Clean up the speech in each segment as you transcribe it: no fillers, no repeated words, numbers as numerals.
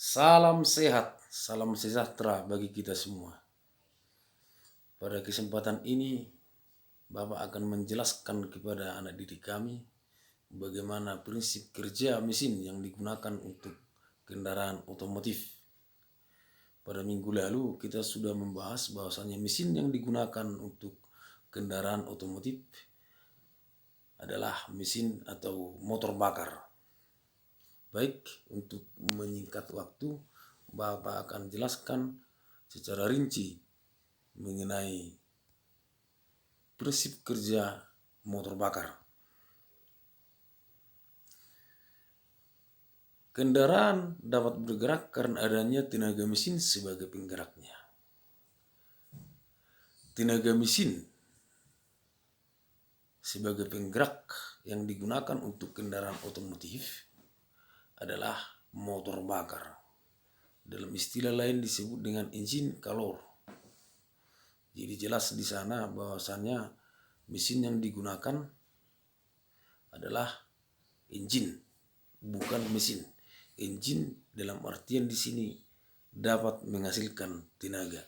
Salam sehat, salam sejahtera bagi kita semua. Pada kesempatan ini, Bapak akan menjelaskan kepada anak didik kami bagaimana prinsip kerja mesin yang digunakan untuk kendaraan otomotif. Pada minggu lalu kita sudah membahas bahwasannya mesin yang digunakan untuk kendaraan otomotif adalah mesin atau motor bakar. Baik, untuk menyingkat waktu, Bapak akan jelaskan secara rinci mengenai prinsip kerja motor bakar. Kendaraan dapat bergerak karena adanya tenaga mesin sebagai penggeraknya. Tenaga mesin sebagai penggerak yang digunakan untuk kendaraan otomotif adalah motor bakar. Dalam istilah lain disebut dengan engine calor. Jadi jelas di sana bahwasannya mesin yang digunakan adalah engine, bukan mesin. Engine dalam artian di sini dapat menghasilkan tenaga.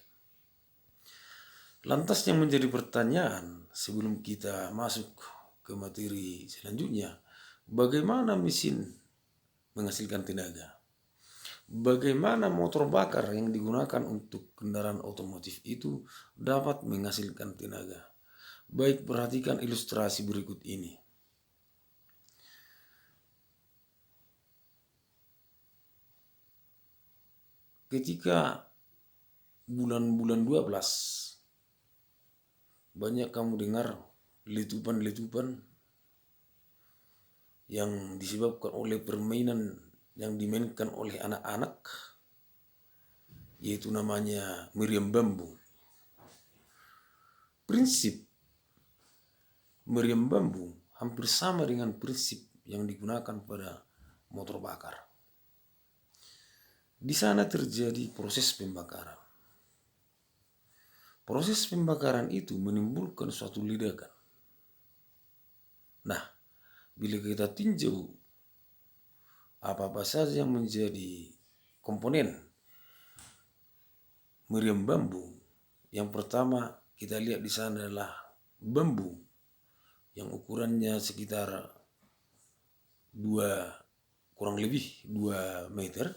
Lantas yang menjadi pertanyaan sebelum kita masuk ke materi selanjutnya, bagaimana mesin menghasilkan tenaga? Bagaimana motor bakar yang digunakan untuk kendaraan otomotif itu dapat menghasilkan tenaga? Baik, perhatikan ilustrasi berikut ini. Ketika bulan-bulan 12, banyak kamu dengar letupan-letupan yang disebabkan oleh permainan yang dimainkan oleh anak-anak, yaitu namanya meriam bambu. Prinsip meriam bambu hampir sama dengan prinsip yang digunakan pada motor bakar. Di sana terjadi proses pembakaran. Proses pembakaran itu menimbulkan suatu ledakan. Nah, bila kita tinjau apa-apa saja yang menjadi komponen meriam bambu, yang pertama kita lihat di sana adalah bambu yang ukurannya sekitar kurang lebih 2 meter.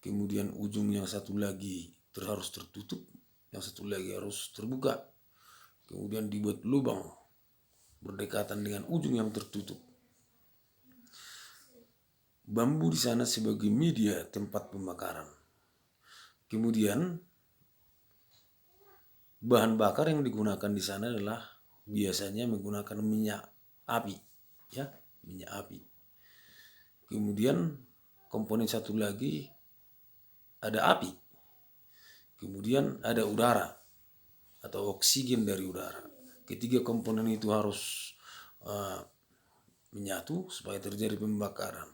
Kemudian ujung yang satu lagi harus tertutup, yang satu lagi harus terbuka. Kemudian dibuat lubang berdekatan dengan ujung yang tertutup. Bambu di sana sebagai media tempat pembakaran. Kemudian bahan bakar yang digunakan di sana adalah biasanya menggunakan minyak api, ya, minyak api. Kemudian komponen satu lagi ada api. Kemudian ada udara atau oksigen dari udara. Ketiga komponen itu harus menyatu supaya terjadi pembakaran.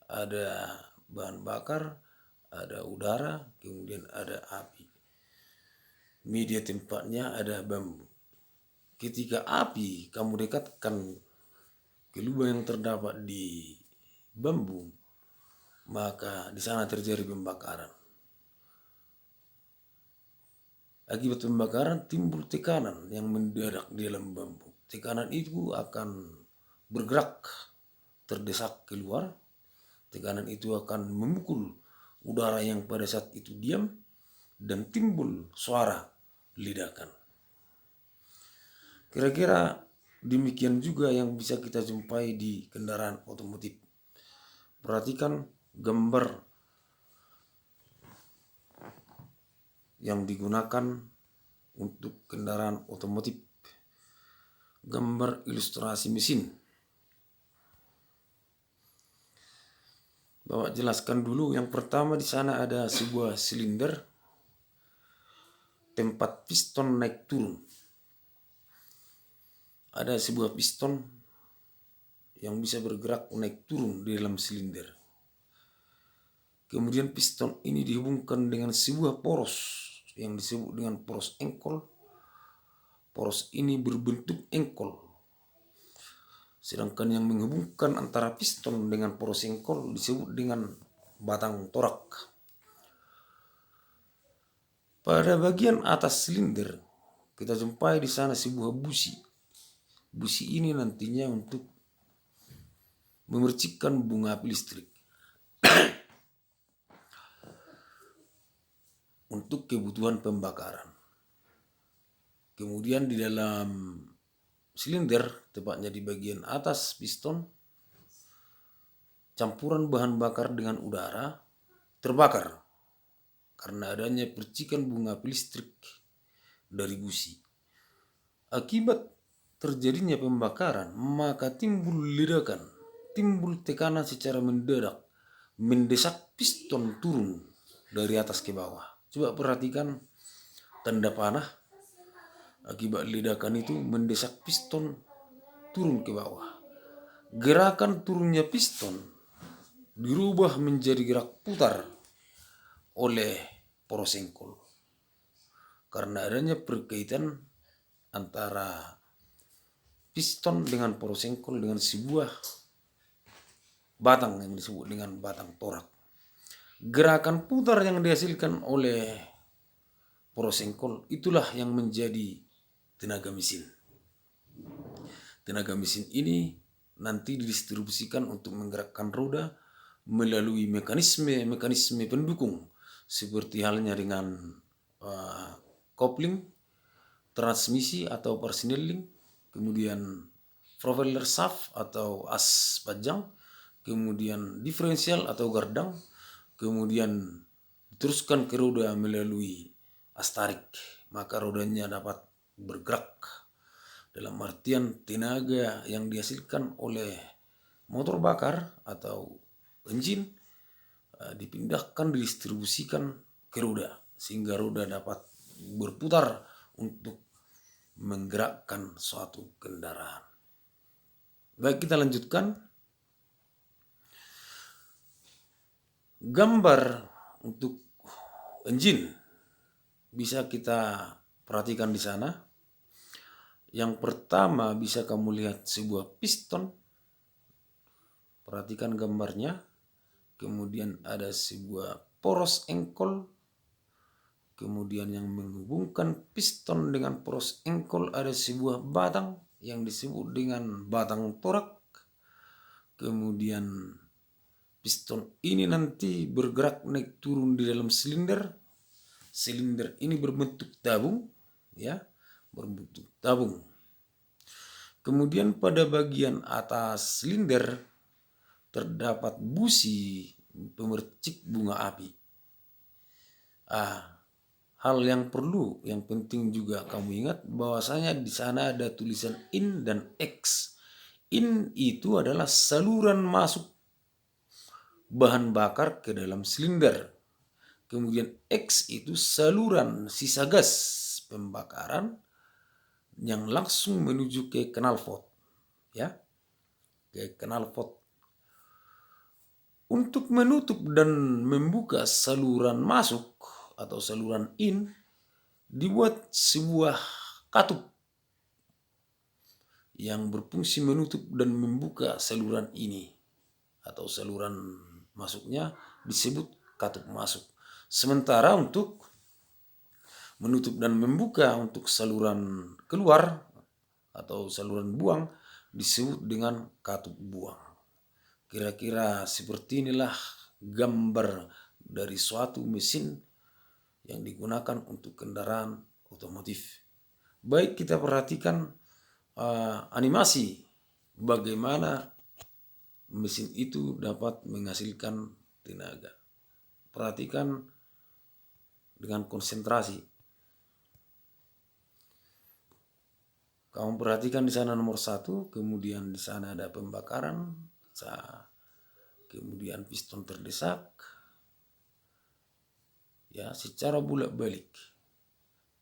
Ada bahan bakar, ada udara, kemudian ada api. Media tempatnya ada bambu. Ketika api kamu dekatkan ke lubang yang terdapat di bambu, maka di sana terjadi pembakaran. Akibat pembakaran timbul tekanan yang mendadak di dalam bambu. Tekanan itu akan bergerak, terdesak keluar. Tekanan itu akan memukul udara yang pada saat itu diam dan timbul suara ledakan. Kira-kira demikian juga yang bisa kita jumpai di kendaraan otomotif. Perhatikan gambar yang digunakan untuk kendaraan otomotif. Gambar ilustrasi mesin. Bapak jelaskan dulu, yang pertama di sana ada sebuah silinder tempat piston naik turun. Ada sebuah piston yang bisa bergerak naik turun di dalam silinder. Kemudian piston ini dihubungkan dengan sebuah poros yang disebut dengan poros engkol. Poros ini berbentuk engkol. Sedangkan yang menghubungkan antara piston dengan poros engkol disebut dengan batang torak. Pada bagian atas silinder kita jumpai di sana sebuah busi. Busi ini nantinya untuk memercikkan bunga api listrik untuk kebutuhan pembakaran. Kemudian di dalam silinder, tepatnya di bagian atas piston, campuran bahan bakar dengan udara terbakar karena adanya percikan bunga api listrik dari busi. Akibat terjadinya pembakaran, maka timbul ledakan, timbul tekanan secara mendadak, mendesak piston turun dari atas ke bawah. Coba perhatikan tanda panah. Akibat ledakan itu mendesak piston turun ke bawah. Gerakan turunnya piston dirubah menjadi gerak putar oleh poros engkol. Karena adanya perkaitan antara piston dengan poros engkol dengan sebuah batang yang disebut dengan batang torak. Gerakan putar yang dihasilkan oleh poros engkol itulah yang menjadi tenaga mesin. Tenaga mesin ini nanti didistribusikan untuk menggerakkan roda melalui mekanisme pendukung seperti halnya dengan kopling, transmisi atau parsineling, kemudian propeller shaft atau as panjang, kemudian diferensial atau gardang, kemudian diteruskan ke roda melalui as tarik, maka rodanya dapat bergerak. Dalam artian tenaga yang dihasilkan oleh motor bakar atau engine dipindahkan, didistribusikan ke roda sehingga roda dapat berputar untuk menggerakkan suatu kendaraan. Baik, kita lanjutkan. Gambar untuk engine bisa kita perhatikan di sana. Yang pertama bisa kamu lihat sebuah piston. Perhatikan gambarnya. Kemudian ada sebuah poros engkol. Kemudian yang menghubungkan piston dengan poros engkol ada sebuah batang yang disebut dengan batang torak. Kemudian piston ini nanti bergerak naik turun di dalam silinder. Silinder ini berbentuk tabung, ya, berbentuk tabung. Kemudian pada bagian atas silinder terdapat busi pemercik bunga api. Hal yang penting juga kamu ingat bahwasanya di sana ada tulisan in dan X. In itu adalah saluran masuk bahan bakar ke dalam silinder. Kemudian X itu saluran sisa gas pembakaran yang langsung menuju ke knalpot, ya, ke knalpot. Untuk menutup dan membuka saluran masuk atau saluran in dibuat sebuah katup yang berfungsi menutup dan membuka saluran ini atau saluran masuknya disebut katup masuk. Sementara untuk menutup dan membuka untuk saluran keluar atau saluran buang disebut dengan katup buang. Kira-kira seperti inilah gambar dari suatu mesin yang digunakan untuk kendaraan otomotif. Baik, kita perhatikan animasi bagaimana mesin itu dapat menghasilkan tenaga. Perhatikan dengan konsentrasi. Kamu perhatikan di sana nomor 1, kemudian di sana ada pembakaran, kemudian piston terdesak, ya, secara bolak-balik.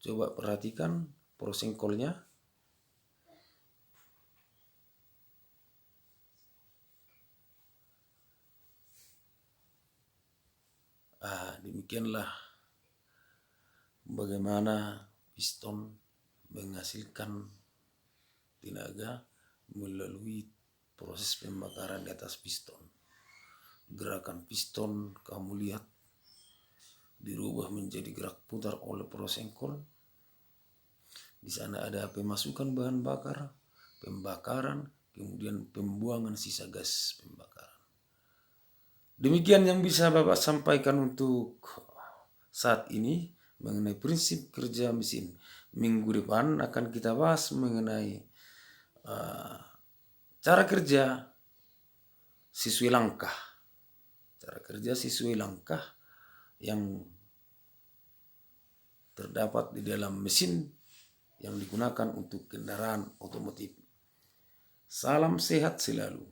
Coba perhatikan poros engkolnya. Demikianlah bagaimana piston menghasilkan tenaga melalui proses pembakaran di atas piston. gerakan piston kamu lihat dirubah menjadi gerak putar oleh prosengkol. Di sana ada pemasukan bahan bakar, pembakaran, kemudian pembuangan sisa gas pembakaran. Demikian yang bisa Bapak sampaikan untuk saat ini mengenai prinsip kerja mesin. Minggu depan akan kita bahas mengenai cara kerja sesuai langkah. Cara kerja sesuai langkah yang terdapat di dalam mesin yang digunakan untuk kendaraan otomotif. Salam sehat selalu.